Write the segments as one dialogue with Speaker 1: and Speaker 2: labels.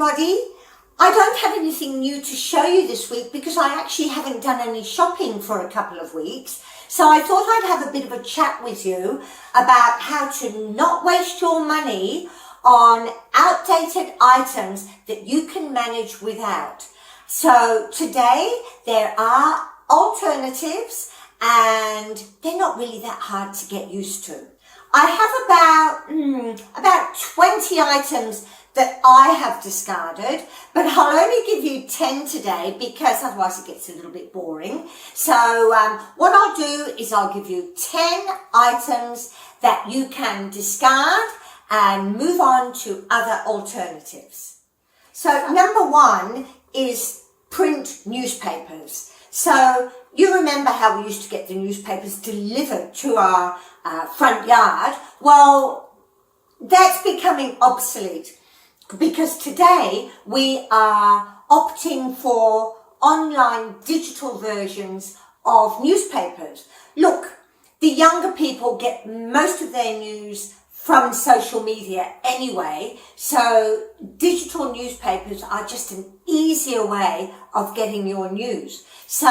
Speaker 1: everybody. I don't have anything new to show you this week because I actually haven't done any shopping for a couple of weeks. So I thought I'd have a bit of a chat with you about how to not waste your money on outdated items that you can manage without. So today there are alternatives and they're not really that hard to get used to. I have about 20 items that I have discarded, but I'll only give you 10 today because otherwise it gets a little bit boring. So what I'll do is I'll give you 10 items that you can discard and move on to other alternatives. So number one is print newspapers. So you remember how we used to get the newspapers delivered to our front yard? Well, that's becoming obsolete because today we are opting for online digital versions of newspapers. Look, the younger people get most of their news from social media anyway, so digital newspapers are just an easier way of getting your news. So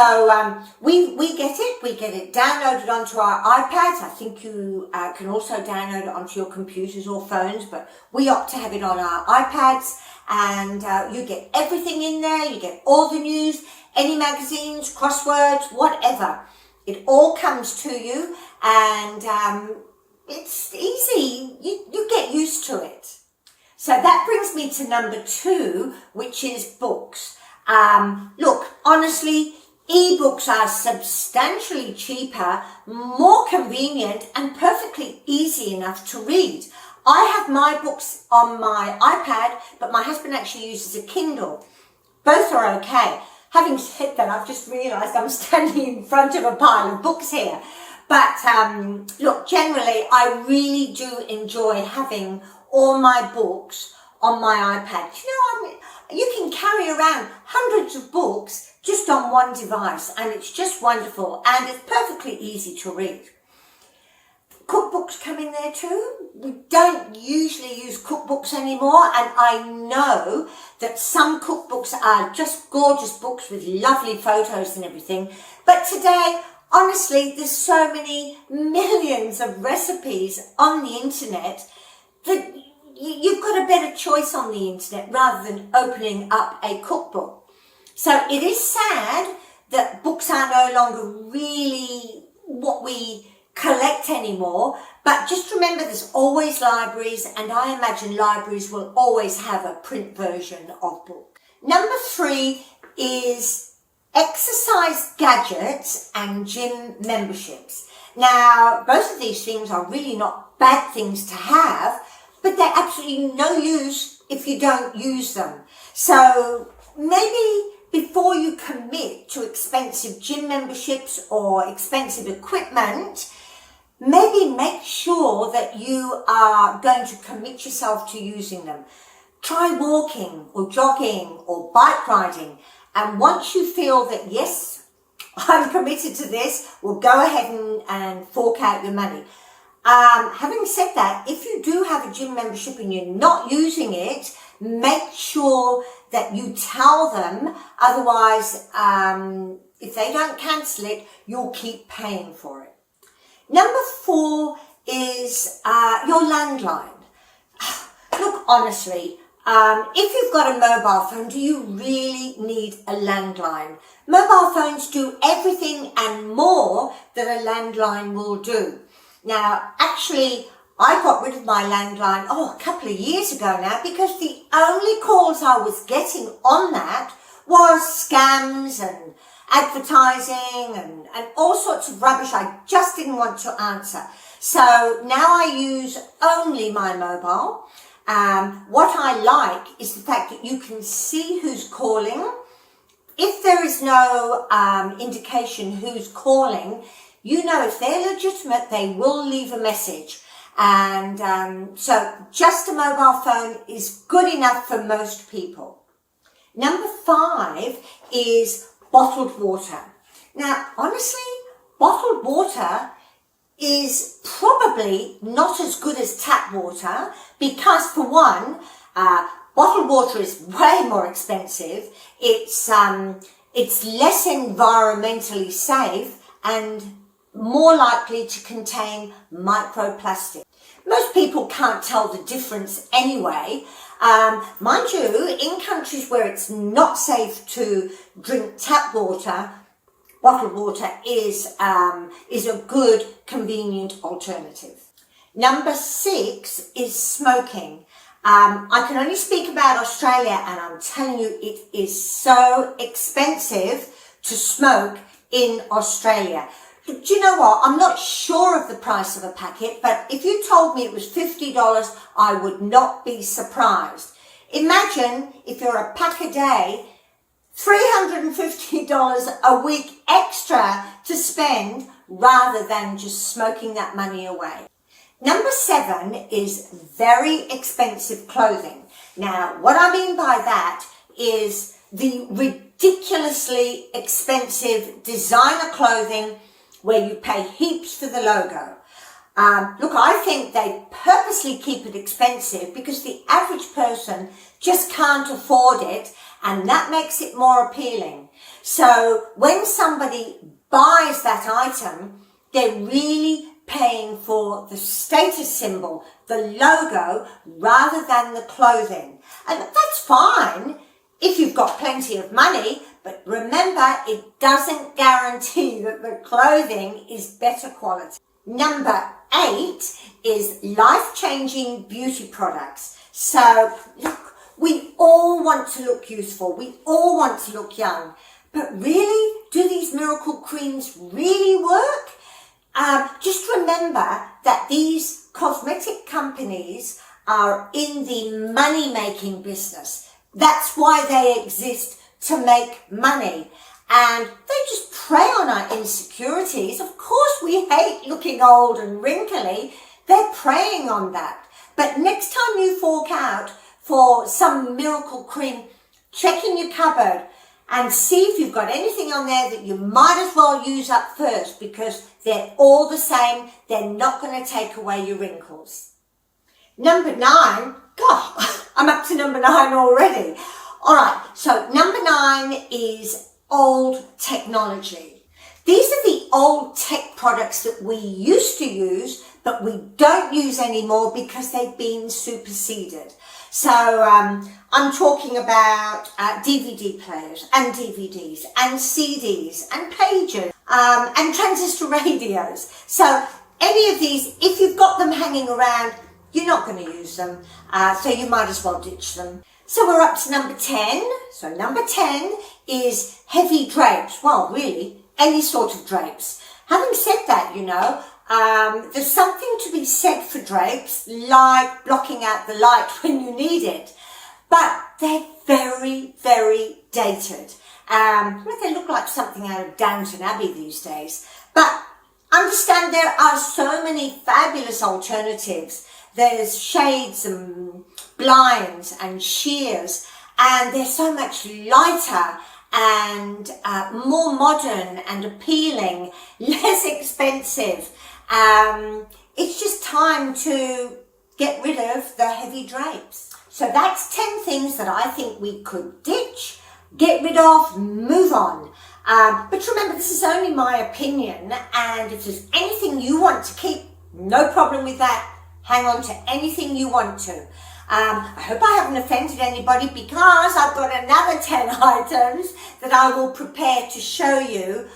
Speaker 1: we get it downloaded onto our iPads. I think you can also download it onto your computers or phones, but we opt to have it on our iPads, and you get everything in there. You get all the news, any magazines, crosswords, whatever. It all comes to you, and it's easy. You get used to it. So that brings me to number two, which is books. Look, honestly, ebooks are substantially cheaper, more convenient, and perfectly easy enough to read. I have my books on my iPad, but my husband actually uses a Kindle. Both are okay. Having said that, I've just realised I'm standing in front of a pile of books here. But look, generally, I really do enjoy having all my books on my iPad. You can carry around hundreds of books just on one device, and it's just wonderful, and it's perfectly easy to read. Cookbooks come in there too. We don't usually use cookbooks anymore, and I know that some cookbooks are just gorgeous books with lovely photos and everything, but today, honestly, there's so many millions of recipes on the internet that you've got a better choice on the internet rather than opening up a cookbook. So it is sad that books are no longer really what we collect anymore, but just remember there's always libraries, and I imagine libraries will always have a print version of books. Number three is exercise gadgets and gym memberships. Now, both of these things are really not bad things to have, but they're absolutely no use if you don't use them. So maybe before you commit to expensive gym memberships or expensive equipment, maybe make sure that you are going to commit yourself to using them. Try walking or jogging or bike riding. And once you feel that, yes, I'm committed to this, well, go ahead and fork out your money. Having said that, if you do have a gym membership and you're not using it, make sure that you tell them. Otherwise, if they don't cancel it, you'll keep paying for it. Number four is your landline. Look, honestly, if you've got a mobile phone, do you really need a landline? Mobile phones do everything and more that a landline will do. Now, actually, I got rid of my landline, a couple of years ago now, because the only calls I was getting on that was scams and advertising and all sorts of rubbish I just didn't want to answer. So now I use only my mobile. What I like is the fact that you can see who's calling. If there is no indication who's calling, you know if they're legitimate, they will leave a message. And so just a mobile phone is good enough for most people. Number five is bottled water. Now, honestly, bottled water is probably not as good as tap water because, for one, Bottled water is way more expensive. It's less environmentally safe and more likely to contain microplastic. Most people can't tell the difference anyway. Mind you, in countries where it's not safe to drink tap water, bottled water is a good, convenient alternative. Number 6 is smoking. I can only speak about Australia, and I'm telling you, it is so expensive to smoke in Australia. Do you know what? I'm not sure of the price of a packet, but if you told me it was $50, I would not be surprised. Imagine if you're a pack a day, $350 a week extra to spend rather than just smoking that money away. Number 7 is very expensive clothing. Now, what I mean by that is the ridiculously expensive designer clothing where you pay heaps for the logo. Look, I think they purposely keep it expensive because the average person just can't afford it, and that makes it more appealing. So when somebody buys that item, they're really paying for the status symbol, the logo, rather than the clothing. And that's fine if you've got plenty of money, but remember, it doesn't guarantee that the clothing is better quality. Number 8 is life-changing beauty products. So, look, we all want to look youthful. We all want to look young. But really, do these miracle creams really work? Just remember that these cosmetic companies are in the money-making business. That's why they exist, to make money. And they just prey on our insecurities. Of course, we hate looking old and wrinkly. They're preying on that. But next time you fork out for some miracle cream, check in your cupboard and see if you've got anything on there that you might as well use up first, because they're all the same. They're not going to take away your wrinkles. Number 9, gosh, I'm up to number 9 already. All right, so number 9 is old technology. These are the old tech products that we used to use, but we don't use anymore because they've been superseded. So I'm talking about DVD players and DVDs and CDs and pagers and transistor radios. So any of these, if you've got them hanging around, you're not going to use them, so you might as well ditch them. So we're up to number 10. So number 10 is heavy drapes. Well, really, any sort of drapes. Having said that, you know, there's something to be said for drapes, like blocking out the light when you need it. But they're very, very dated. They look like something out of Downton Abbey these days. But understand there are so many fabulous alternatives. There's shades and blinds and sheers, and they're so much lighter and more modern and appealing, less expensive. It's just time to get rid of the heavy drapes. So that's 10 things that I think we could ditch, get rid of, move on. But remember, this is only my opinion, and if there's anything you want to keep, no problem with that. Hang on to anything you want to. I hope I haven't offended anybody, because I've got another 10 items that I will prepare to show you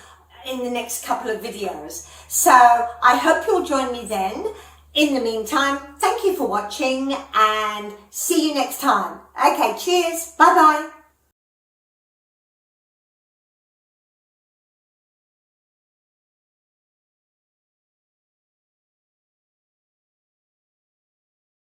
Speaker 1: in the next couple of videos. So I hope you'll join me then. In the meantime, thank you for watching and see you next time. Okay, cheers. Bye-bye.